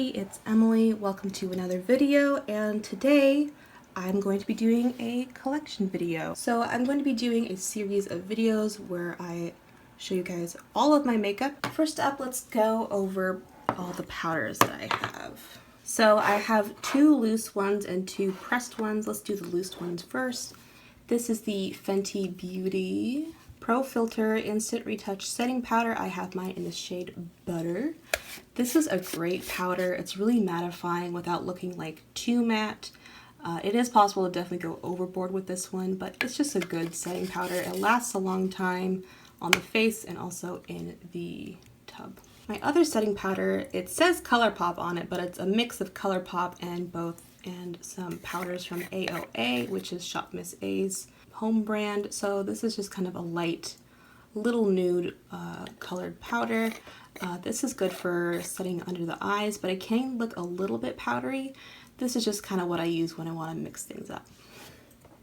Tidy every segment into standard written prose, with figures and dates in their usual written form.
everybody, it's Emily. Welcome to another video, and today I'm going to be doing a collection video. So I'm going to be doing a series of videos where I show you guys all of my makeup. First up, let's go over all the powders that I have. So I have 2 loose ones and 2 pressed ones. Let's do the loose ones first. This is the Fenty Beauty Pro Filter Instant Retouch Setting Powder. I have mine in the shade Butter. This is a great powder. It's really mattifying without looking like too matte. It is possible to definitely go overboard with this one, but it's just a good setting powder. It lasts a long time on the face and also in the tub. My other setting powder, it says ColourPop on it, but it's a mix of ColourPop and some powders from AOA, which is Shop Miss A's home brand. So this is just kind of a light, little nude colored powder. This is good for setting under the eyes, but it can look a little bit powdery. This is just kind of what I use when I want to mix things up.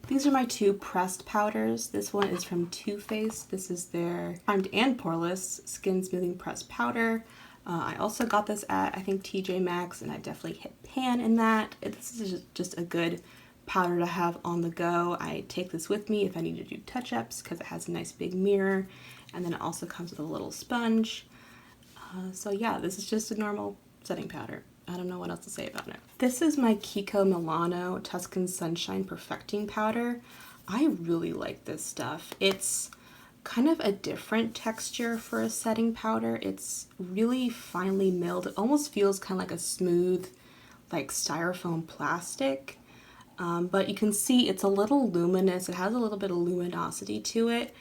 These are my 2 pressed powders. This one is from Too Faced. This is their Primed and Poreless Skin Smoothing Pressed Powder. I also got this at, I think, TJ Maxx, and I definitely hit pan in that. This is just a good powder to have on the go. I take this with me if I need to do touch-ups because it has a nice big mirror, and then it also comes with a little sponge. So yeah, this is just a normal setting powder. I don't know what else to say about it. This is my Kiko Milano Tuscan Sunshine Perfecting Powder. I really like this stuff. It's kind of a different texture for a setting powder. It's really finely milled. It almost feels kind of like a smooth, like styrofoam plastic. But you can see it's a little luminous. It has a little bit of luminosity to it.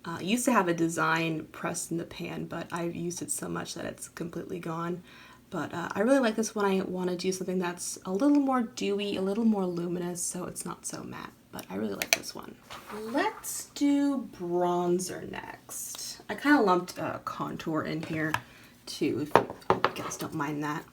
I used to have a design pressed in the pan, but I've used it so much that it's completely gone. But I really like this when I want to do something that's a little more dewy, a little more luminous, so it's not so matte. But I really like this one. Let's do bronzer next. I kind of lumped contour in here too, if you guys don't mind that.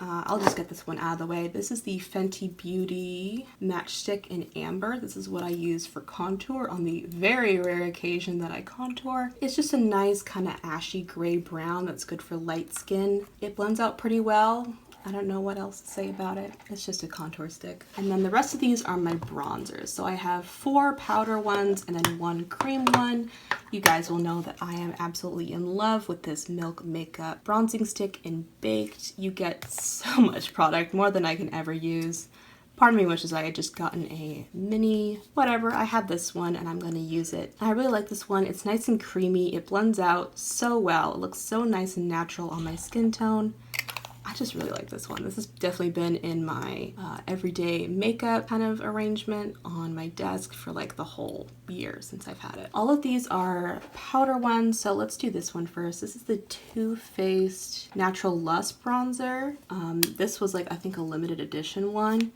I'll just get this one out of the way. This is the Fenty Beauty Matchstick in Amber. This is what I use for contour on the very rare occasion that I contour. It's just a nice kind of ashy gray brown that's good for light skin. It blends out pretty well. I don't know what else to say about it. It's just a contour stick. And then the rest of these are my bronzers. So I have 4 powder ones and then 1 cream one. You guys will know that I am absolutely in love with this Milk Makeup bronzing stick in Baked. You get so much product, more than I can ever use. Part of me wishes I had just gotten a mini whatever. I have this one and I'm going to use it. I really like this one. It's nice and creamy. It blends out so well. It looks so nice and natural on my skin tone. I just really like this one. This has definitely been in my everyday makeup kind of arrangement on my desk for like the whole year since I've had it. All of these are powder ones, so let's do this one first. This is the Too Faced Natural Lust Bronzer. This was like, I think, a limited edition one.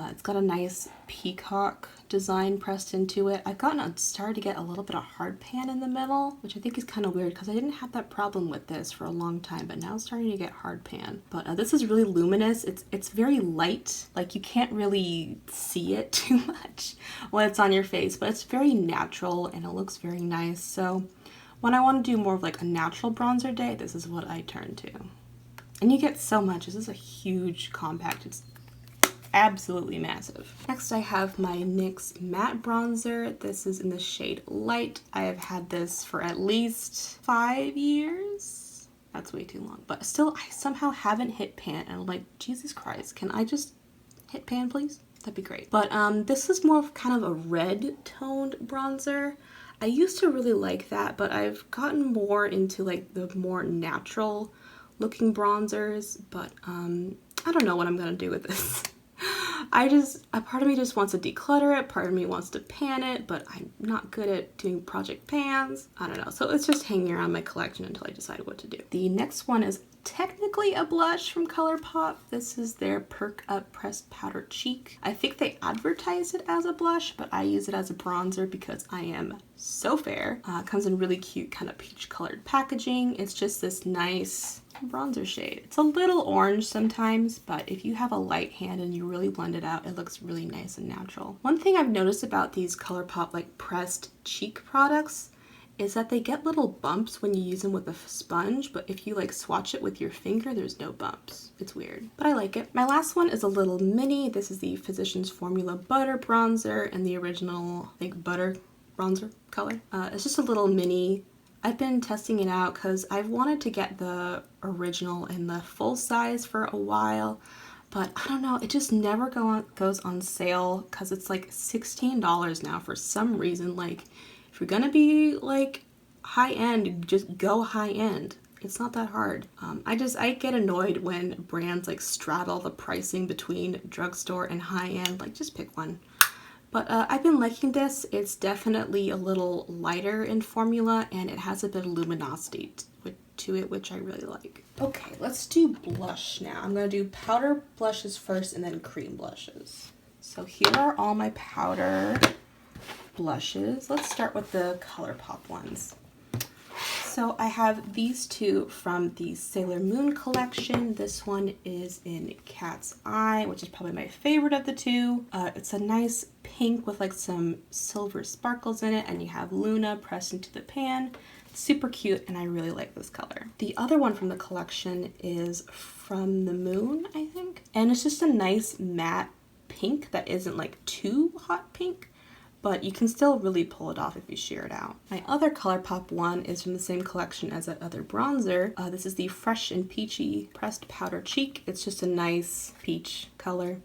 It's got a nice peacock design pressed into it. I've started to get a little bit of hard pan in the middle, which I think is kind of weird because I didn't have that problem with this for a long time, but now it's starting to get hard pan. But this is really luminous. It's very light, like you can't really see it too much when it's on your face, but it's very natural and it looks very nice. So when I want to do more of like a natural bronzer day, this is what I turn to. And you get so much. This is a huge compact. It's absolutely massive. Next I have my NYX matte bronzer. This is in the shade Light. I have had this for at least 5 years. That's way too long, but still I somehow haven't hit pan, and I'm like, Jesus Christ, can I just hit pan please? That'd be great. But this is more of kind of a red toned bronzer. I used to really like that, but I've gotten more into like the more natural looking bronzers, but I don't know what I'm gonna do with this. A part of me just wants to declutter it, part of me wants to pan it, but I'm not good at doing project pans. I don't know, so it's just hanging around my collection until I decide what to do. The next one is technically a blush from ColourPop. This is their Perk Up Pressed Powder Cheek. I think they advertise it as a blush, but I use it as a bronzer because I am so fair. It comes in really cute kind of peach colored packaging. It's just this nice bronzer shade. It's a little orange sometimes, but if you have a light hand and you really blend it out, it looks really nice and natural. One thing I've noticed about these ColourPop like pressed cheek products is that they get little bumps when you use them with a sponge, but if you like swatch it with your finger, there's no bumps. It's weird, but I like it. My last one is a little mini. This is the Physicians Formula Butter Bronzer in the original, I think, butter bronzer color. It's just a little mini. I've been testing it out because I've wanted to get the original in the full size for a while, but I don't know, it just never goes on sale because it's like $16 now for some reason. Like, if you're gonna be like high end, just go high end. It's not that hard. I get annoyed when brands like straddle the pricing between drugstore and high end. Like, just pick one. But I've been liking this. It's definitely a little lighter in formula and it has a bit of luminosity to it, which I really like. Okay, let's do blush now. I'm gonna do powder blushes first and then cream blushes. So here are all my powder blushes. Let's start with the ColourPop ones. So I have these two from the Sailor Moon collection. This one is in Cat's Eye, which is probably my favorite of the two. It's a nice pink with like some silver sparkles in it, and you have Luna pressed into the pan. Super cute, and I really like this color. The other one from the collection is From the Moon, I think. And it's just a nice matte pink that isn't like too hot pink, but you can still really pull it off if you sheer it out. My other ColourPop one is from the same collection as that other bronzer. This is the Fresh and Peachy Pressed Powder Cheek. It's just a nice peach color.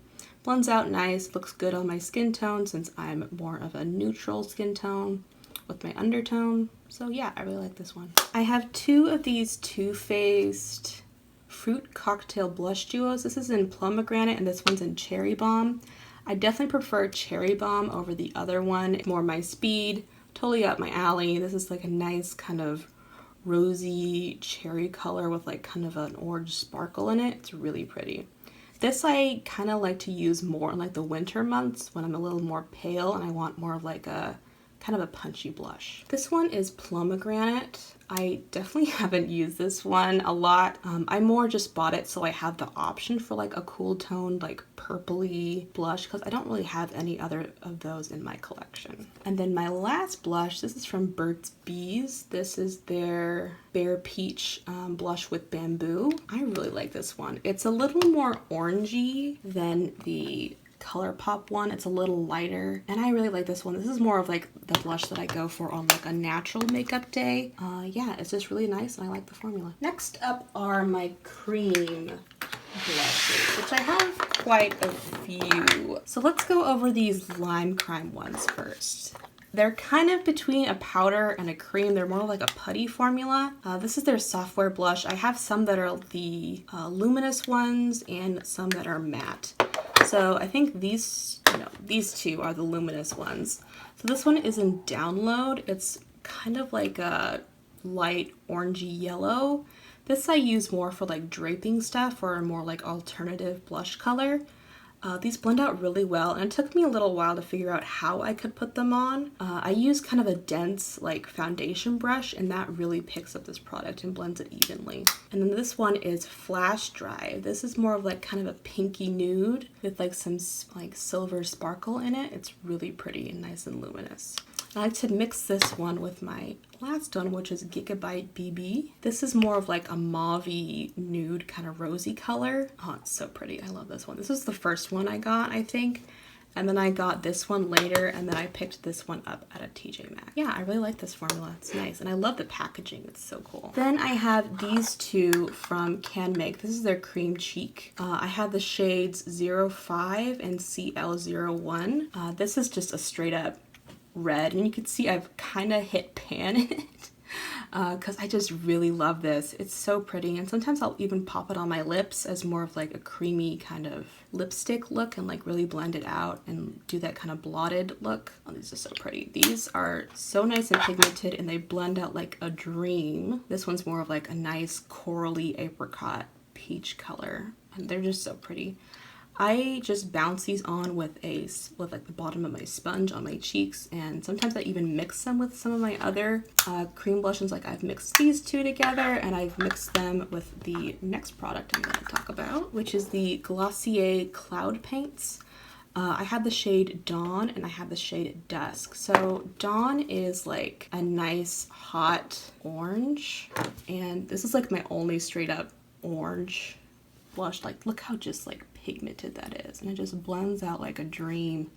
Blends out nice, looks good on my skin tone since I'm more of a neutral skin tone with my undertone. So yeah, I really like this one. I have two of these Too Faced Fruit Cocktail Blush Duos. This is in Pomegranate and this one's in Cherry Bomb. I definitely prefer Cherry Bomb over the other one. It's more my speed, totally up my alley. This is like a nice kind of rosy cherry color with like kind of an orange sparkle in it. It's really pretty. This I kind of like to use more in like the winter months when I'm a little more pale and I want more of like a kind of a punchy blush. This one is Pomegranate. I definitely haven't used this one a lot. I more just bought it so I have the option for like a cool toned like purpley blush because I don't really have any other of those in my collection. And then my last blush, this is from Burt's Bees. This is their Bare Peach blush with bamboo. I really like this one. It's a little more orangey than the ColourPop one. It's a little lighter and I really like this one. This is more of like the blush that I go for on like a natural makeup day. Yeah, it's just really nice and I like the formula. Next up are my cream blushes, which I have quite a few. So let's go over these Lime Crime ones first. They're kind of between a powder and a cream. They're more like a putty formula. This is their software blush. I have some that are the luminous ones and some that are matte. So I think these two are the luminous ones. So this one is in Download. It's kind of like a light orangey yellow. This I use more for like draping stuff or a more like alternative blush color. These blend out really well and it took me a little while to figure out how I could put them on. I use kind of a dense like foundation brush and that really picks up this product and blends it evenly. And then this one is Flash Dry. This is more of like kind of a pinky nude with like some like silver sparkle in it. It's really pretty and nice and luminous. I like to mix this one with my last one, which is Gigabyte BB. This is more of like a mauve-y nude kind of rosy color. Oh, it's so pretty. I love this one. This was the first one I got, I think. And then I got this one later, and then I picked this one up at a TJ Maxx. Yeah, I really like this formula. It's nice, and I love the packaging. It's so cool. Then I have these two from Can Make. This is their Cream Cheek. I have the shades 05 and CL01. This is just a straight up red, and you can see I've kind of hit pan in it because I just really love this. It's so pretty, and sometimes I'll even pop it on my lips as more of like a creamy kind of lipstick look and like really blend it out and do that kind of blotted look. Oh, these are so pretty. These are so nice and pigmented and they blend out like a dream. This one's more of like a nice corally apricot peach color and they're just so pretty. I just bounce these on with like the bottom of my sponge on my cheeks, and sometimes I even mix them with some of my other cream blushes. Like I've mixed these two together and I've mixed them with the next product I'm going to talk about, which is the Glossier Cloud Paints. I have the shade Dawn and I have the shade Dusk. So Dawn is like a nice hot orange, and this is like my only straight up orange blush. Like, look how just like pigmented that is, and it just blends out like a dream.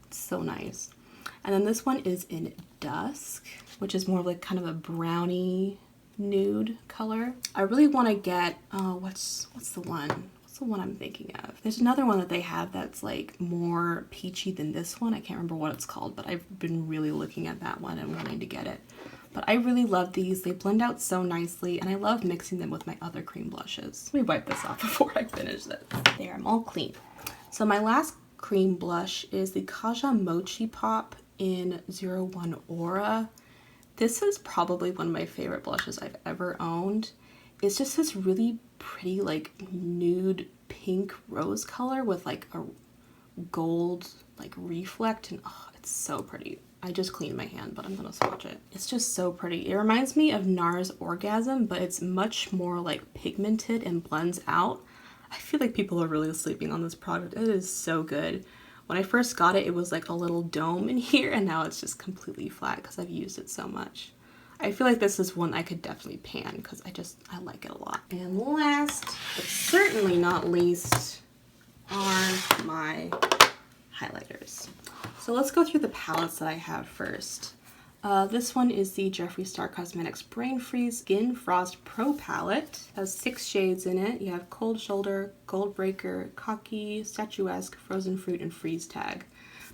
It's so nice. And then this one is in Dusk, which is more of like kind of a brownie nude color. I really want to get what's the one? What's the one I'm thinking of? There's another one that they have that's like more peachy than this one. I can't remember what it's called, but I've been really looking at that one and wanting to get it. But I really love these. They blend out so nicely, and I love mixing them with my other cream blushes. Let me wipe this off before I finish this. There, I'm all clean. So my last cream blush is the Kaja Mochi Pop in 01 Aura. This is probably one of my favorite blushes I've ever owned. It's just this really pretty like nude pink rose color with like a gold like reflect, and oh, it's so pretty. I just cleaned my hand, but I'm gonna swatch it. It's just so pretty. It reminds me of NARS Orgasm, but it's much more like pigmented and blends out. I feel like people are really sleeping on this product. It is so good. When I first got it, it was like a little dome in here, and now it's just completely flat because I've used it so much. I feel like this is one I could definitely pan because I like it a lot. And last, but certainly not least, are my highlighters. So let's go through the palettes that I have first. This one is the Jeffree Star Cosmetics Brain Freeze Skin Frost Pro Palette. It has 6 shades in it. You have Cold Shoulder, Gold Breaker, Cocky, Statuesque, Frozen Fruit, and Freeze Tag.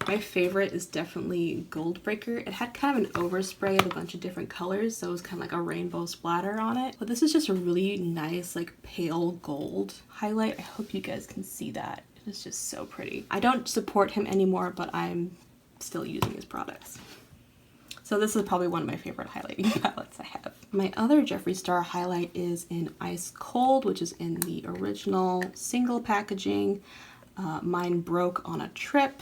My favorite is definitely Gold Breaker. It had kind of an overspray of a bunch of different colors, so it was kind of like a rainbow splatter on it. But this is just a really nice, like pale gold highlight. I hope you guys can see that. It is just so pretty. I don't support him anymore, but I'm still using his products. So this is probably one of my favorite highlighting palettes I have. My other Jeffree Star highlight is in Ice Cold, which is in the original single packaging. Mine broke on a trip,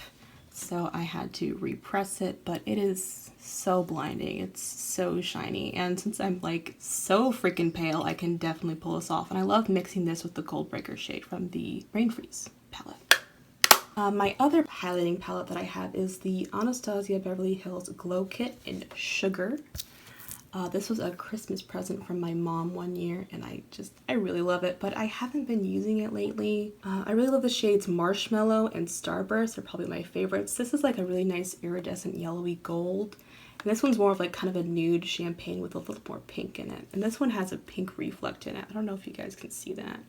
so I had to repress it, but it is so blinding. It's so shiny, and since I'm like so freaking pale, I can definitely pull this off. And I love mixing this with the Gold Breaker shade from the Brain Freeze palette. My other highlighting palette that I have is the Anastasia Beverly Hills Glow Kit in Sugar. This was a Christmas present from my mom one year, and I really love it, but I haven't been using it lately. I really love the shades Marshmallow and Starburst. They're probably my favorites. This is like a really nice iridescent yellowy gold, and this one's more of like kind of a nude champagne with a little more pink in it. And this one has a pink reflect in it. I don't know if you guys can see that,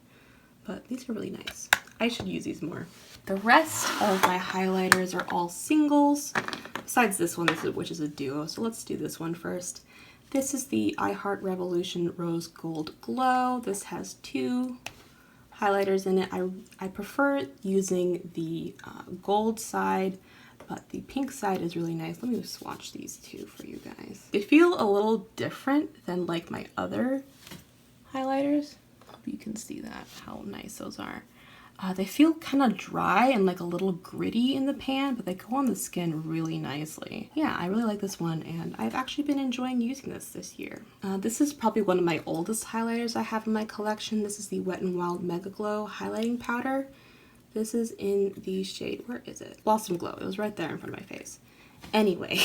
but these are really nice. I should use these more. The rest of my highlighters are all singles, besides this one, which is a duo. So let's do this one first. This is the I Heart Revolution Rose Gold Glow. This has 2 highlighters in it. I prefer using the gold side, but the pink side is really nice. Let me swatch these 2 for you guys. They feel a little different than like my other highlighters. Hope you can see that, how nice those are. They feel kind of dry and like a little gritty in the pan, but they go on the skin really nicely. Yeah, I really like this one, and I've actually been enjoying using this year. This is probably one of my oldest highlighters I have in my collection. This is the Wet n Wild Mega Glow Highlighting Powder. This is in the shade, where is it? Blossom Glow. It was right there in front of my face. Anyway,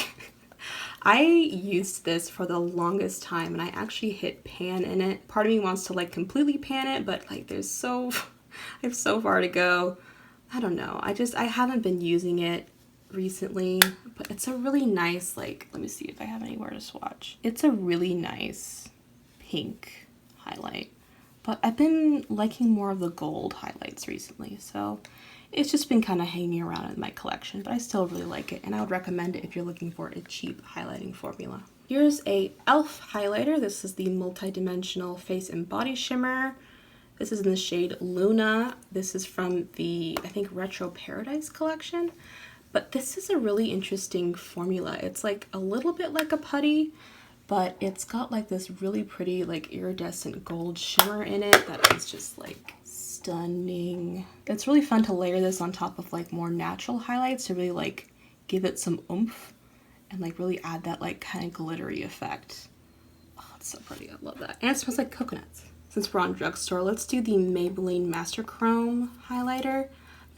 I used this for the longest time, and I actually hit pan in it. Part of me wants to like completely pan it, but like I have so far to go. I don't know. I haven't been using it recently, but it's a really nice, like, let me see if I have anywhere to swatch. It's a really nice pink highlight, but I've been liking more of the gold highlights recently, so it's just been kind of hanging around in my collection, but I still really like it, and I would recommend it if you're looking for a cheap highlighting formula. Here's a e.l.f. highlighter. This is the Multi-Dimensional Face and Body Shimmer. This is in the shade Luna. This is from the, I think, Retro Paradise collection. But this is a really interesting formula. It's like a little bit like a putty, but it's got like this really pretty like iridescent gold shimmer in it that is just like stunning. It's really fun to layer this on top of like more natural highlights to really like give it some oomph and like really add that like kind of glittery effect. Oh, it's so pretty. I love that. And it smells like coconuts. Since we're on drugstore, let's do the Maybelline Master Chrome highlighter.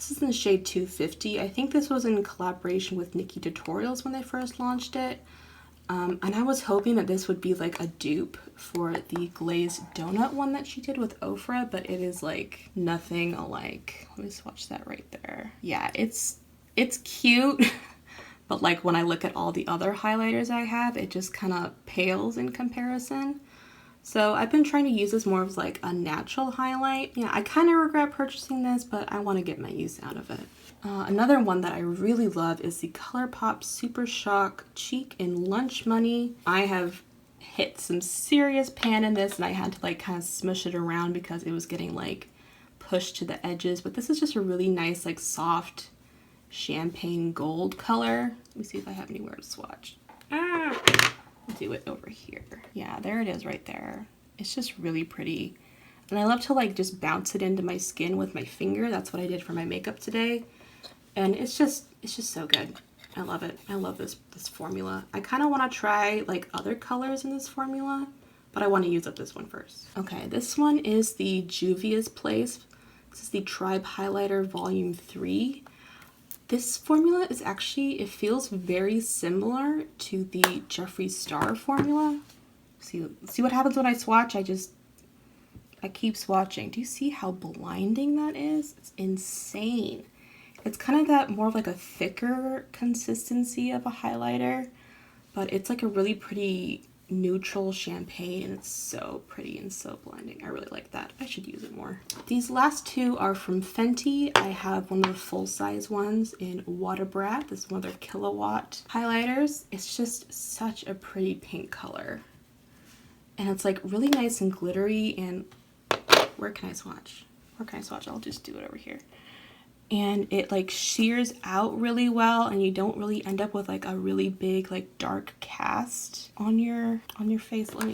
This is in the shade 250. I think this was in collaboration with Nikki Tutorials when they first launched it. And I was hoping that this would be like a dupe for the glazed donut one that she did with Ofra, but it is like nothing alike. Let me swatch that right there. Yeah, it's cute, but like when I look at all the other highlighters I have, it just kind of pales in comparison. So I've been trying to use this more as like a natural highlight. Yeah, I kind of regret purchasing this, but I want to get my use out of it. Another one that I really love is the ColourPop Super Shock Cheek in Lunch Money. I have hit some serious pan in this and I had to like kind of smush it around because it was getting like pushed to the edges. But this is just a really nice like soft champagne gold color. Let me see if I have anywhere to swatch. I'll do it over here. Yeah, there it is right there. It's just really pretty. And I love to like just bounce it into my skin with my finger. That's what I did for my makeup today. And it's just so good. I love it. I love this formula. I kind of want to try like other colors in this formula, but I want to use up this one first. Okay, this one is the Juvia's Place. This is the Tribe Highlighter Volume 3. This formula is actually, it feels very similar to the Jeffree Star formula. See what happens when I swatch? I keep swatching. Do you see how blinding that is? It's insane. It's kind of that more of like a thicker consistency of a highlighter, but it's like a really pretty neutral champagne and it's so pretty and so blinding. I really like that. I should use it more. These last two are from Fenty. I have one of the full-size ones in Water Brat. This is one of their kilowatt highlighters. It's just such a pretty pink color. And it's like really nice and glittery. And where can I swatch? Where can I swatch? I'll just do it over here. And it like shears out really well and you don't really end up with like a really big like dark cast on your face. Let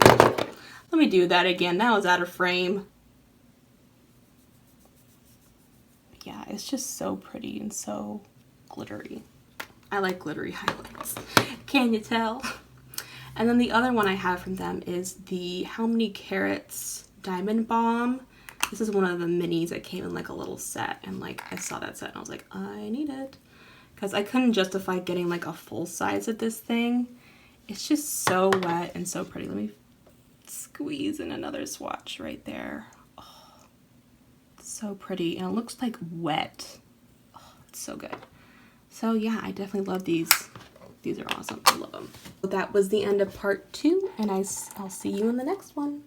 me do that again. That was out of frame. Yeah, it's just so pretty and so glittery. I like glittery highlights. Can you tell? And then the other one I have from them is the How Many Carats Diamond Bomb. This is one of the minis that came in like a little set, and like I saw that set and I was like, I need it. Because I couldn't justify getting like a full size of this thing. It's just so wet and so pretty. Let me squeeze in another swatch right there. Oh, it's so pretty and it looks like wet. Oh, it's so good. So yeah, I definitely love these. These are awesome. I love them. So that was the end of part 2 and I'll see you in the next one.